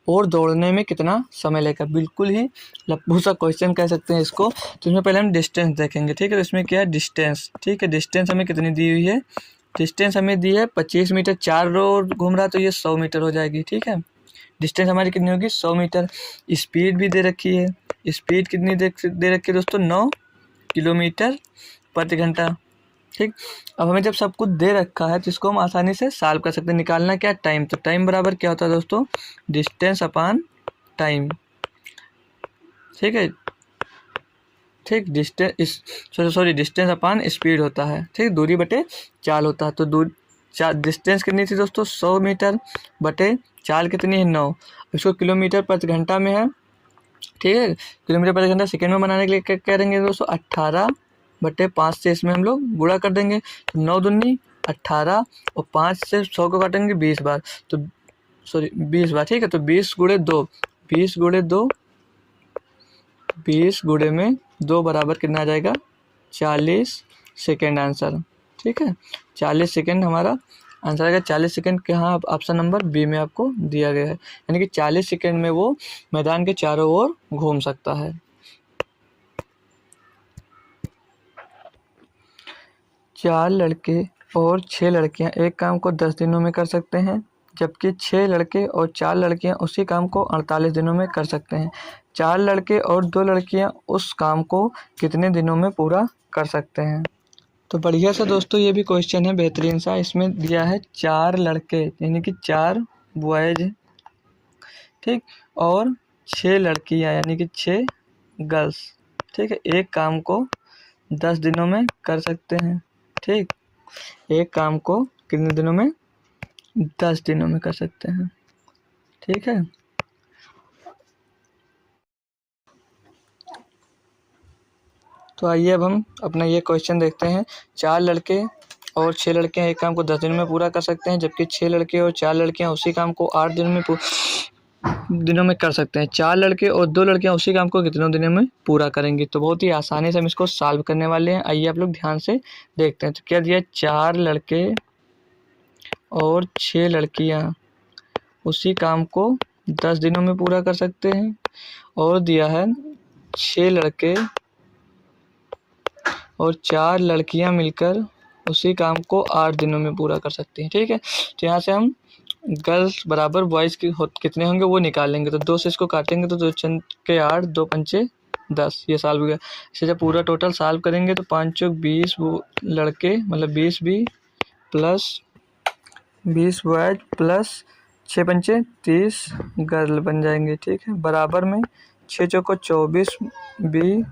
ओर दौड़ने में कितना समय लेगा। बिल्कुल ही लप्पू सा क्वेश्चन कह सकते हैं इसको। तो इसमें पहले हम डिस्टेंस देखेंगे, ठीक है। तो इसमें क्या है डिस्टेंस, ठीक है। डिस्टेंस हमें कितनी दी हुई है, डिस्टेंस हमें दी है 25 मीटर, 4 ओर घूम रहा तो ये 100 मीटर हो जाएगी, ठीक है। डिस्टेंस हमारी कितनी होगी 100 मीटर। स्पीड भी दे रखी है, स्पीड कितनी दे रखी है दोस्तों 9 किलोमीटर प्रति घंटा, ठीक। अब हमें जब सब कुछ दे रखा है तो इसको हम आसानी से सॉल्व कर सकते हैं। निकालना क्या टाइम, तो टाइम बराबर क्या होता है दोस्तों डिस्टेंस अपॉन टाइम, ठीक है, ठीक। डिस्टेंस अपॉन स्पीड होता है, ठीक। दूरी बटे चाल होता है। तो डिस्टेंस कितनी थी दोस्तों 100 मीटर बटे चाल कितनी है 9। इसको किलोमीटर प्रति घंटा में है, ठीक है। किलोमीटर प्रति घंटा सेकेंड में बनाने के लिए क्या करेंगे दोस्तों 18/5 से इसमें हम लोग गुणा कर देंगे। तो 9 दूनी 18 और 5 से 100 को काटेंगे 20 बार, तो 20 बार, ठीक है। तो 20 × 2, 20 × 2, 20 गुणे में 2 बराबर कितना आ जाएगा 40 सेकेंड आंसर, ठीक है। 40 सेकेंड हमारा आंसर आएगा। 40 सेकेंड के यहाँ ऑप्शन नंबर बी में आपको दिया गया है, यानी कि 40 सेकेंड में वो मैदान के चारों ओर घूम सकता है। 4 लड़के और 6 लड़कियां एक काम को 10 दिनों में कर सकते हैं, जबकि 6 लड़के और 4 लड़कियां उसी काम को 48 दिनों में कर सकते हैं। 4 लड़के और 2 लड़कियां उस काम को कितने दिनों में पूरा कर सकते हैं। तो बढ़िया सा दोस्तों ये भी क्वेश्चन है बेहतरीन सा। इसमें दिया है 4 लड़के यानी कि 4 बॉयज, ठीक, और 6 लड़कियां यानी कि 6 गर्ल्स, ठीक है। एक काम को 10 दिनों में कर सकते हैं, ठीक। एक काम को कितने दिनों में 10 दिनों में कर सकते हैं, ठीक है। तो आइए अब हम अपना ये क्वेश्चन देखते हैं। 4 लड़के और 6 लड़कियां एक काम को 10 दिनों में पूरा कर सकते हैं, जबकि 6 लड़के और 4 लड़कियां उसी काम को 8 दिनों में कर सकते हैं। 4 लड़के और 2 लड़कियां उसी काम को कितने दिनों में पूरा करेंगी। तो बहुत ही आसानी से हम इसको सॉल्व करने वाले हैं। आइए आप लोग ध्यान से देखते हैं। तो क्या दिया 4 लड़के और 6 लड़कियां उसी काम को 10 दिनों में पूरा कर सकते हैं, और दिया है 6 लड़के और 4 लड़कियां मिलकर उसी काम को 8 दिनों में पूरा कर सकती हैं, ठीक है। तो यहाँ से हम गर्ल्स बराबर बॉयज़ कितने होंगे वो निकाल लेंगे। तो 2 से इसको काटेंगे तो 2 चंद के 8, 2 पंचे 10, ये सॉल्व हो गया। इसे जब पूरा टोटल सॉल्व करेंगे तो 5 चौक 20 वो लड़के मतलब 20 भी प्लस 20 बॉयज प्लस 6 पंचे 30 गर्ल बन जाएंगे, ठीक है। बराबर में 6 चौको 24 बी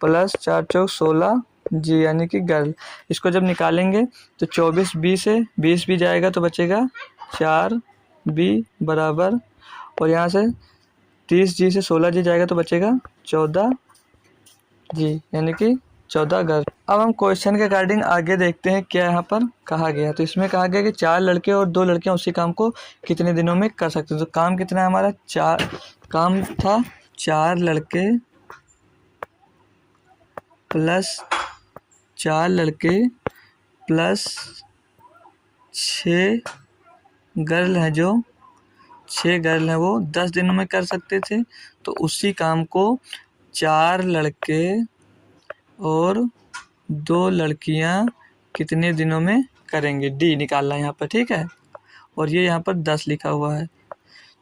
प्लस 4 चौक 16 जी यानी कि गर्ल। इसको जब निकालेंगे तो 24 बी से 20 भी जाएगा तो बचेगा 4 बी बराबर, और यहाँ से 30G से 16G जाएगा तो बचेगा 14G, यानी कि 14 घर। अब हम क्वेश्चन के अकॉर्डिंग आगे देखते हैं क्या यहाँ पर कहा गया। तो इसमें कहा गया कि 4 लड़के और 2 लड़कियाँ उसी काम को कितने दिनों में कर सकते हैं। तो काम कितना है हमारा, काम था 4 लड़के प्लस 4 लड़के प्लस 6 गर्ल हैं, जो 6 गर्ल हैं वो 10 दिनों में कर सकते थे। तो उसी काम को 4 लड़के और 2 लड़कियां कितने दिनों में करेंगे, डी निकालना है यहाँ पर, ठीक है। और ये यहाँ पर 10 लिखा हुआ है,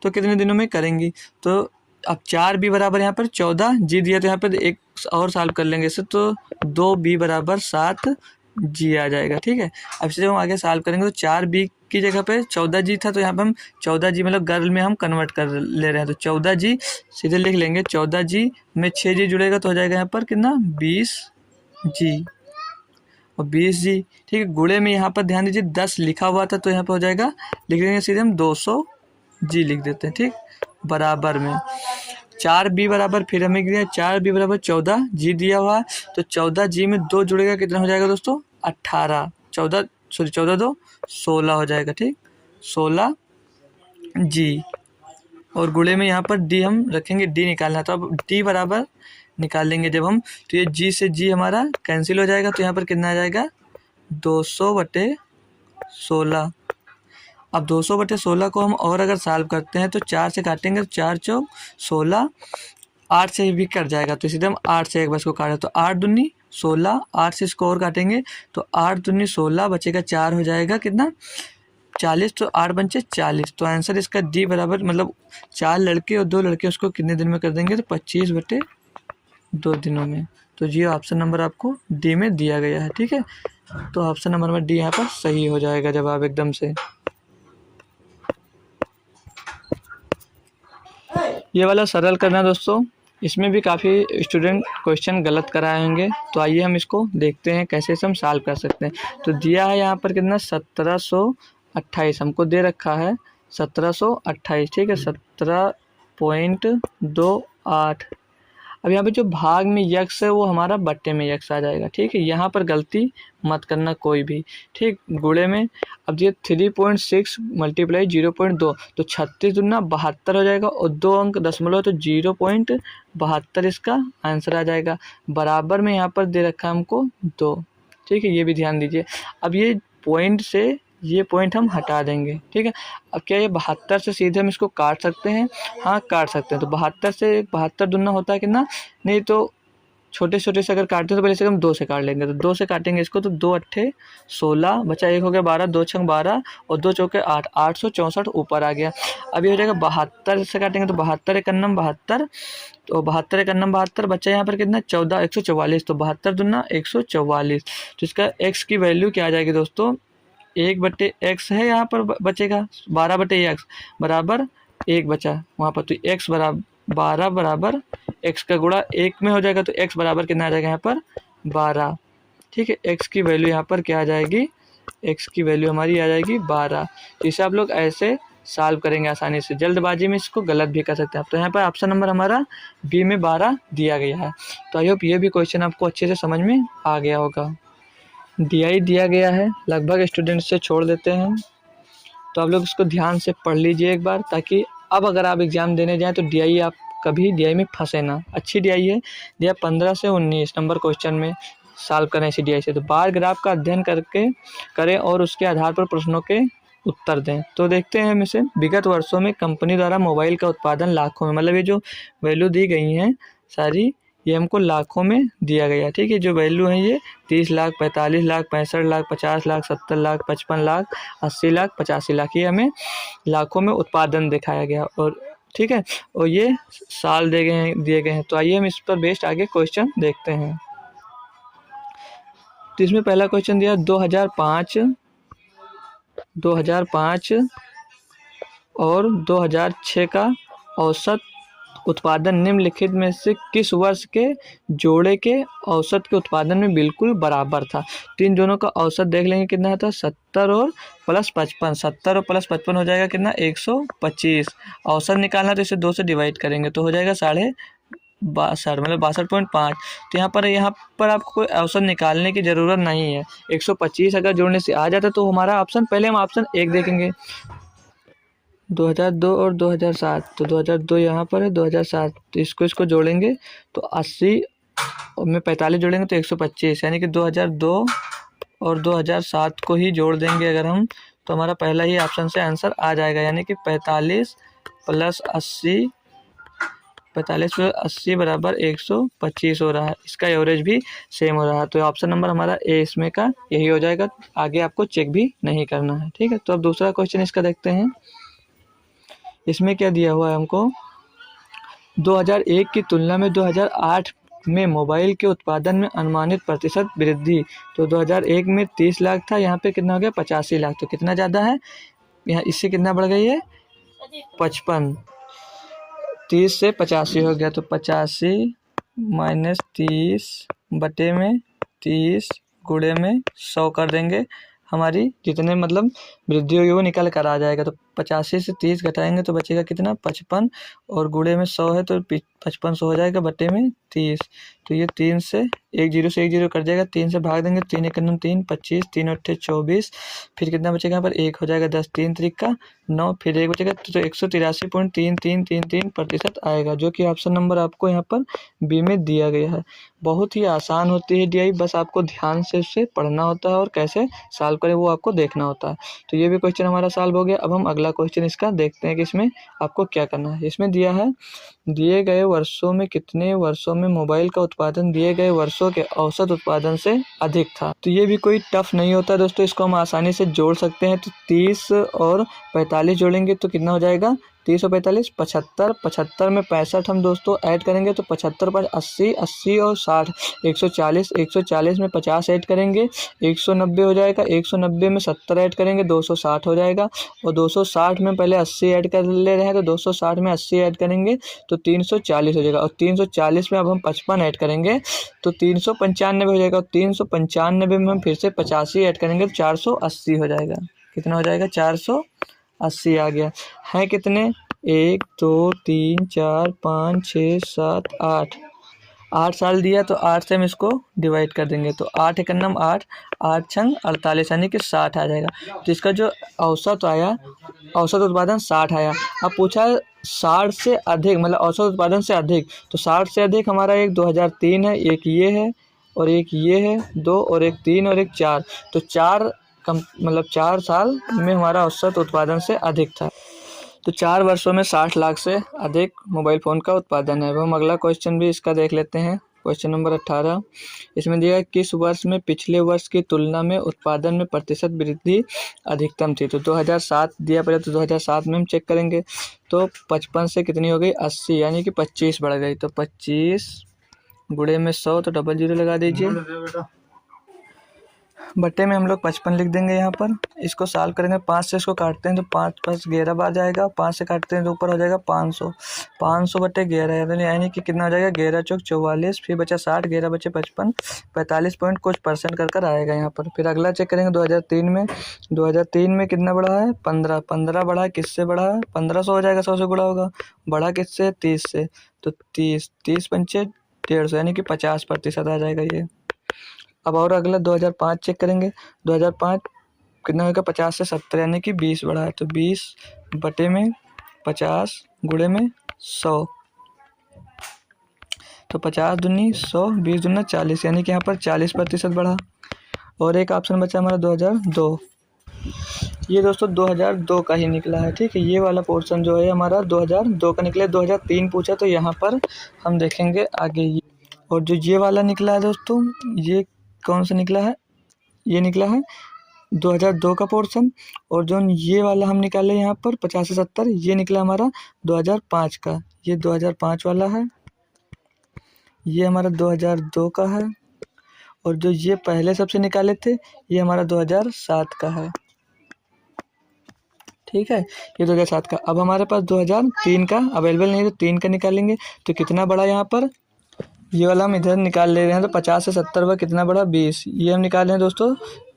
तो कितने दिनों में करेंगी। तो अब 4B बराबर यहाँ पर 14G दिया, तो यहाँ पर एक और सॉल्व कर लेंगे इससे, तो 2B बराबर 7G आ जाएगा, ठीक है। अब से जब हम आगे सॉल्व करेंगे तो 4B की जगह पे 14G था, तो यहाँ पे हम 14G मतलब गर्ल में हम कन्वर्ट कर ले रहे हैं, तो 14G सीधे लिख लेंगे। 14G में 6G जुड़ेगा तो हो जाएगा यहाँ पर कितना, 20G, और 20G, ठीक है। गुणे में यहाँ पर ध्यान दीजिए 10 लिखा हुआ था, तो यहाँ पर हो जाएगा, लिख लेंगे सीधे हम 200G लिख देते हैं, ठीक। बराबर में 4B बराबर, फिर हमें दिया 4B बराबर 14G दिया हुआ है, तो 14G में 2 जुड़ेगा कितना हो जाएगा दोस्तों, 18, 14 2 16 हो जाएगा, ठीक, 16G। और गुणे में यहाँ पर D हम रखेंगे, D निकालना, तो अब D बराबर निकाल लेंगे जब हम, तो ये G से G हमारा कैंसिल हो जाएगा, तो यहाँ पर कितना आ जाएगा, 200/16। अब 200/16 को हम और अगर सॉल्व करते हैं तो 4 से काटेंगे, तो 4 चौक 16, 8 से भी कट जाएगा, तो सीधे हम 8 से एक बस को काटे, तो 8 दूनी 16, 8 से इसको और काटेंगे तो 8 दूनी 16, बचेगा 4 हो जाएगा कितना, 40, तो 8 बचे 40। तो आंसर इसका डी बराबर, मतलब 4 लड़के और 2 लड़के उसको कितने दिन में कर देंगे, तो 25/2 दिनों में। तो ये ऑप्शन नंबर आपको डी में दिया गया है, ठीक है। तो ऑप्शन नंबर डी यहाँ पर सही हो जाएगा जवाब एकदम से। ये वाला सरल करना दोस्तों, इसमें भी काफ़ी स्टूडेंट क्वेश्चन गलत कराए होंगे, तो आइए हम इसको देखते हैं कैसे हम सॉल्व कर सकते हैं। तो दिया है यहाँ पर कितना, 1728 हमको दे रखा है, 1728, ठीक है, 17.28। अब यहाँ पे जो भाग में यक्स है वो हमारा बट्टे में यक्स आ जाएगा, ठीक है। यहाँ पर गलती मत करना कोई भी, ठीक। गुणे में अब ये 3.6 × 0.2, तो 36 दूना 72 हो जाएगा, और 2 अंक दशमलव, तो 0.72 इसका आंसर आ जाएगा। बराबर में यहाँ पर दे रखा है हमको 2, ठीक है, ये भी ध्यान दीजिए। अब ये पॉइंट से ये पॉइंट हम हटा देंगे, ठीक है। अब क्या ये 72 से सीधे हम इसको काट सकते हैं, हाँ काट सकते हैं। तो 72 से 72 दूना होता है कितना, नहीं तो छोटे छोटे से अगर काटते हैं तो पहले से हम 2 से काट लेंगे, तो 2 से काटेंगे इसको, तो 2 8 16, बचा 1 हो गया 12, 2 6 12 और 2 चौके 8, 864 ऊपर आ गया। अब ये हो जाएगा 72 से काटेंगे, तो 72 1 9 72, तो 72 1 9 72, बच्चा यहाँ पर कितना 14 144, तो 72 दूना 144। तो इसका x की वैल्यू क्या आ जाएगी दोस्तों, 1/x है यहाँ पर बचेगा, 12/x बराबर 1 बचा वहाँ पर, तो x बराबर 12 बराबर x का गुणा 1 में हो जाएगा, तो x बराबर कितना आ जाएगा यहाँ पर 12, ठीक है। x की वैल्यू यहाँ पर क्या आ जाएगी, x की वैल्यू हमारी आ जाएगी 12। तो इसे आप लोग ऐसे सॉल्व करेंगे आसानी से, जल्दबाजी में इसको गलत भी कर सकते हैं आप। तो यहाँ पर ऑप्शन नंबर हमारा बी में 12 दिया गया है। तो आई होप ये भी क्वेश्चन आपको अच्छे से समझ में आ गया होगा। DI दिया गया है, लगभग स्टूडेंट से छोड़ देते हैं, तो आप लोग इसको ध्यान से पढ़ लीजिए एक बार, ताकि अब अगर आप एग्ज़ाम देने जाएँ तो DI आप कभी DI में फंसे ना। अच्छी DI है, दिया 15 से 19 नंबर क्वेश्चन में सॉल्व करें इसी DI से। तो बार ग्राफ का अध्ययन करके करें और उसके आधार पर प्रश्नों के उत्तर दें। तो देखते हैं इसे, विगत वर्षों में कंपनी द्वारा मोबाइल का उत्पादन लाखों में, मतलब ये जो वैल्यू दी गई हैं सारी, ये हमको लाखों में दिया गया, ठीक है। जो वैल्यू है ये 30 लाख, 45 लाख, 65 लाख, 50 लाख, 70 लाख, 55 लाख, 80 लाख, 85 लाख, ये हमें लाखों में उत्पादन दिखाया गया, और ठीक है, और ये साल दिए गए हैं। तो आइए हम इस पर बेस्ड आगे क्वेश्चन देखते हैं। तो इसमें पहला क्वेश्चन दिया 2005 और 2006 का औसत उत्पादन निम्नलिखित में से किस वर्ष के जोड़े के औसत के उत्पादन में बिल्कुल बराबर था। तो इन दोनों का औसत देख लेंगे कितना था, 70 और प्लस 55। 70 और प्लस 55 हो जाएगा कितना, 125। औसत निकालना तो इसे 2 से डिवाइड करेंगे तो हो जाएगा 62, मतलब 62.5। तो यहाँ पर आपको कोई औसत निकालने की ज़रूरत नहीं है। 125 अगर जोड़ने से आ जाता तो हमारा ऑप्शन, पहले हम ऑप्शन 1 देखेंगे, 2002 और 2007। तो 2002 यहाँ पर है, 2007, तो इसको जोड़ेंगे तो 80 और में 45 जोड़ेंगे तो 125, यानी कि 2002 और 2007 को ही जोड़ देंगे अगर हम, तो हमारा पहला ही ऑप्शन से आंसर आ जाएगा, यानी कि 45 प्लस 80, 45 प्लस 80 बराबर 125 हो रहा है। इसका एवरेज भी सेम हो रहा है, तो ऑप्शन नंबर हमारा ए इसमें का यही हो जाएगा। आगे आपको चेक भी नहीं करना है, ठीक है। तो अब दूसरा क्वेश्चन इसका देखते हैं। इसमें क्या दिया हुआ है हमको, 2001 की तुलना में 2008 में मोबाइल के उत्पादन में अनुमानित प्रतिशत वृद्धि। तो 2001 में 30 लाख था, यहाँ पे कितना हो गया, 85 लाख। तो कितना ज़्यादा है यहाँ, इससे कितना बढ़ गई है, 55। 30 से 85 हो गया, तो 85 माइनस 30 बटे में 30 गुणे में 100 कर देंगे। हमारी जितने मतलब वृद्धि होगी वो निकल कर आ जाएगा। तो 85 से 30 घटाएंगे तो बचेगा कितना, 55, और गुणे में 100 है तो 5500 हो जाएगा बटे में 30। तो ये 3 से 1 जीरो से 1 जीरो कट जाएगा, 3 से भाग देंगे, 3 एक 3, 25, 3 अट्ठे 24, फिर कितना बचेगा यहाँ पर 1 हो जाएगा, 10, 3 त्रिका 9, फिर 1 बचेगा, तो 183.3333% आएगा, जो कि ऑप्शन नंबर आपको यहाँ पर बी में दिया गया है। बहुत ही आसान होती है DI, बस आपको ध्यान से उसे पढ़ना होता है और कैसे सॉल्व करें वो आपको देखना होता है। तो ये भी क्वेश्चन हमारा सॉल्व हो गया। अब हम अगला क्वेश्चन इसका देखते हैं कि इसमें आपको क्या करना है। इसमें दिया है, दिए गए वर्षों में कितने वर्षों में मोबाइल का उत्पादन दिए गए वर्षों के औसत उत्पादन से अधिक था। तो ये भी कोई टफ नहीं होता दोस्तों, इसको हम आसानी से जोड़ सकते हैं। तो 30 और 45 जोड़ेंगे तो कितना हो जाएगा, 30 और 45 75, 75 में 65 हम दोस्तों ऐड करेंगे तो 75 पर 80, 80 और 60 140, 140 में 50 ऐड करेंगे 190 हो जाएगा, 190 में 70 ऐड करेंगे 260 हो जाएगा, और 260 में पहले 80 ऐड कर ले रहे हैं तो 260 में 80 ऐड करेंगे तो 340 हो जाएगा, और 340 में अब हम 55 ऐड करेंगे तो 395 हो जाएगा, और 395 में हम फिर से 85 ऐड करेंगे तो 480 हो जाएगा। कितना हो जाएगा, 480 आ गया। है कितने, 1 2 3 4 5 6 7 8 साल दिया, तो 8 से हम इसको डिवाइड कर देंगे तो 8 एक नम 8, 8 छंग 48, यानी कि 60 आ जाएगा। तो इसका जो औसत आया, औसत उत्पादन 60 आया। अब पूछा है 60 से अधिक, मतलब औसत उत्पादन से अधिक, तो 60 से अधिक हमारा एक 2003 है, एक ये है और एक ये है, 2 और एक 3 और एक 4। तो 4 कम मतलब 4 साल में हमारा औसत उत्पादन से अधिक था। तो 4 वर्षों में 60 लाख से अधिक मोबाइल फ़ोन का उत्पादन है। अब हम अगला क्वेश्चन भी इसका देख लेते हैं। क्वेश्चन नंबर 18, इसमें दिया है किस वर्ष में पिछले वर्ष की तुलना में उत्पादन में प्रतिशत वृद्धि अधिकतम थी। तो 2007 दिया पहले, तो 2007 में हम चेक करेंगे तो 55 से कितनी हो गई, 80, यानी कि 25 बढ़ गई। तो 25 गुणे में 100, तो डबल जीरो लगा दीजिए, बट्टे में हम लोग 55 लिख देंगे। यहाँ पर इसको सॉल्व करेंगे, 5 से इसको काटते हैं तो 5 5 11 बार जाएगा, 5 से काटते हैं तो ऊपर हो जाएगा 500, 500 बट्टे 11, यानी कि कितना हो जाएगा, 11 चौक 44, फिर बचा 60, 11 बचे 55, 45 पॉइंट कुछ % कर आएगा यहाँ पर। फिर अगला चेक करेंगे 2003 में, 2003 में कितना बढ़ा है, 15, 15 बढ़ा है, किससे बढ़ा है, 1500 हो जाएगा, 100 से गुणा होगा, बढ़ा किससे, 30 से, तो 30, 30 पंचे 150, यानी कि 50% आ जाएगा ये। अब और अगला 2005 चेक करेंगे, 2005 कितना होगा, 50 से 70, यानी कि 20 बढ़ा है, तो 20 बटे में 50 गुणे में 100, तो 50 दूनी 100, 20 दूना 40, यानी कि यहाँ पर 40% बढ़ा। और एक ऑप्शन बचा हमारा 2002, ये दोस्तों 2002 का ही निकला है, ठीक है। ये वाला पोर्शन जो है हमारा 2002 का निकला है। 2003 पूछा तो यहाँ पर हम देखेंगे आगे। और जो ये वाला निकला है दोस्तों, ये कौन सा निकला है, ये निकला है 2002 का पोर्शन। और जो ये वाला हम निकाले यहाँ पर 50 से 70, ये निकला हमारा 2005 का, ये 2005 वाला है, ये हमारा 2002 का है। और जो ये पहले सबसे निकाले थे ये हमारा 2007 का है, ठीक है, ये 2007 का। अब हमारे पास 2003 का अवेलेबल नहीं है, तो 3 का निकालेंगे तो कितना बड़ा यहाँ पर, ये वाला हम इधर निकाल ले रहे हैं, तो 50 से 70 हुआ कितना बड़ा 20, ये हम निकाल रहे हैं दोस्तों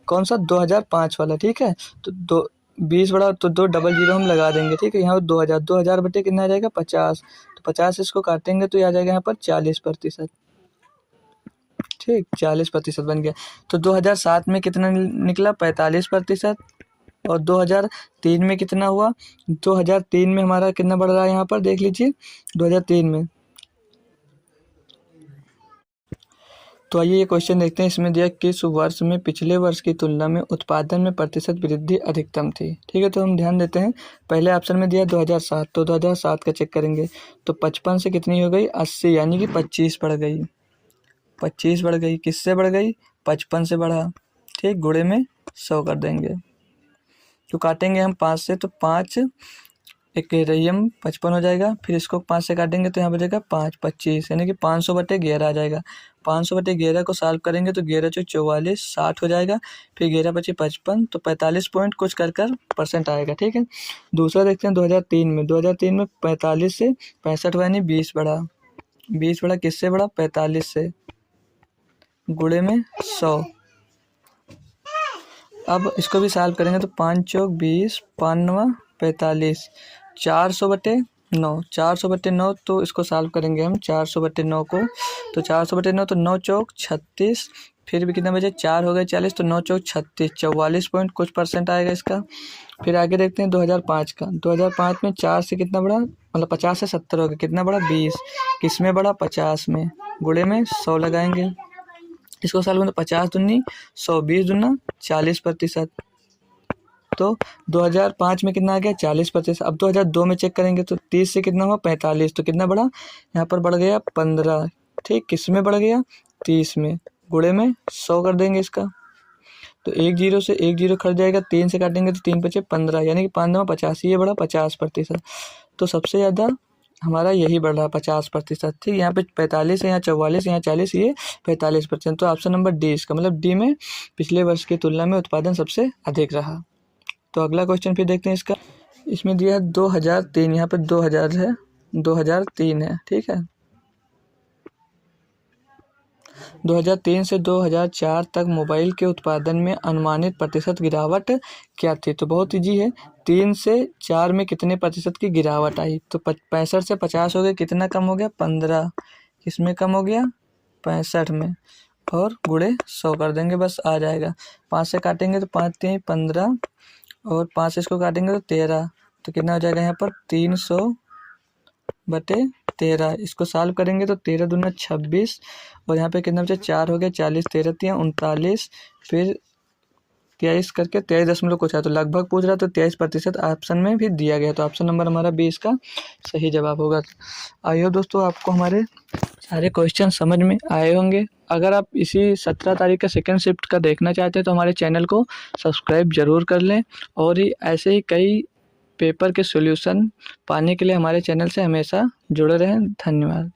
कौन सा 2005 वाला। ठीक है, तो 20 बड़ा तो 2 डबल जीरो हम लगा देंगे। ठीक है, यहाँ 2000 बटे कितना आ जाएगा 50, तो 50 इसको काटेंगे तो ये आ जाएगा यहाँ पर 40%। ठीक, 40% बन गया। तो 2007 में कितना निकला 45%, और 2003 में कितना हुआ, 2003 में हमारा कितना बढ़ रहा है यहाँ पर देख लीजिए 2003 में। तो आइए ये क्वेश्चन देखते हैं। इसमें दिया किस वर्ष में पिछले वर्ष की तुलना में उत्पादन में प्रतिशत वृद्धि अधिकतम थी। ठीक है, तो हम ध्यान देते हैं। पहले ऑप्शन में दिया 2007, तो 2007 का चेक करेंगे तो 55 से कितनी हो गई 80, यानी कि 25 बढ़ गई। 25 बढ़ गई, किससे बढ़ गई 55 से बढ़ा। ठीक, गुणे में 100 कर देंगे, तो काटेंगे हम 5 से, तो 5 एक रही हम 55 हो जाएगा। फिर इसको 5 से काटेंगे तो यहाँ बचेगा 5 25, यानी कि 500 बटे 11 आ जाएगा। 500 बटे 11 को सॉल्व करेंगे तो 11 चौक 44 60 हो जाएगा। फिर 11 बचे 55, तो 45 पॉइंट कुछ कर परसेंट आएगा। ठीक है, दूसरा देखते हैं 2003 में। 2003 में 45 से 65 हुआ, यानी 20 बढ़ा। 20 बढ़ा किससे बढ़ा 45 से, गुणे में 100। अब इसको भी सॉल्व करेंगे तो 5 चौक 20 5 9 45, 400 बटे 9, 400 बटे 9, तो इसको सॉल्व करेंगे हम 400 बटे 9 को, तो 400 बटे 9 तो 9 चौक 36, फिर भी कितना बचे 4 हो गए 40, तो 9 चौक 36, 44 पॉइंट कुछ परसेंट आएगा इसका। फिर आगे देखते हैं 2005 का। 2005 में 4 से कितना बढ़ा, मतलब 50 से 70 हो गया, कितना बढ़ा 20, किस में बढ़ा 50 में, गुणे में 100 लगाएंगे। इसको सॉल्व करें तो 50 दूनी 100, 20 दूना 40%। तो 2005 में कितना आ गया 40%। अब 2002 में चेक करेंगे तो 30 से कितना हुआ 45, तो कितना बढ़ा यहाँ पर बढ़ गया 15। ठीक, किस में बढ़ गया 30 में, गुणे में 100 कर देंगे इसका। तो 1 जीरो से 1 जीरो कट जाएगा, 3 से काटेंगे तो 3 बचे 15, यानी कि 5 9 50, ये बढ़ा 50%। तो सबसे ज़्यादा हमारा यही बढ़ रहा है 50%। ठीक, यहाँ पे 45 है, यहाँ 44, यहाँ 40, ये 45%। तो ऑप्शन नंबर डी इसका मतलब डी में पिछले वर्ष की तुलना में उत्पादन सबसे अधिक रहा। तो अगला क्वेश्चन फिर देखते हैं इसका। इसमें दिया है 2003, यहाँ पे 2000 है 2003 है। ठीक है, 2003 से 2004 तक मोबाइल के उत्पादन में अनुमानित प्रतिशत गिरावट क्या थी। तो बहुत ईजी है, 3 से 4 में कितने प्रतिशत की गिरावट आई, तो 65 से 50 हो गया, कितना कम हो गया 15, किसमें कम हो गया 65 में, और गुणे 100 कर देंगे, बस आ जाएगा। 5 से काटेंगे तो 5 3 15, और 5 से इसको काटेंगे तो 13, तो कितना हो जाएगा यहाँ पर 300 बटे 13। इसको सॉल्व करेंगे तो 13 दूना 26, और यहाँ पे कितना बचा 4 हो गया 40, 13 3 39, फिर 23 करके 23 कुछ है, तो लगभग पूछ रहा, तो 23% ऑप्शन में भी दिया गया। तो ऑप्शन नंबर हमारा 20 का सही जवाब होगा। आई होप दोस्तों आपको हमारे सारे क्वेश्चन समझ में आए होंगे। अगर आप इसी 17 तारीख का सेकंड शिफ्ट का देखना चाहते हैं तो हमारे चैनल को सब्सक्राइब जरूर कर लें, और ही ऐसे ही कई पेपर के सॉल्यूशन पाने के लिए हमारे चैनल से हमेशा जुड़े रहें। धन्यवाद।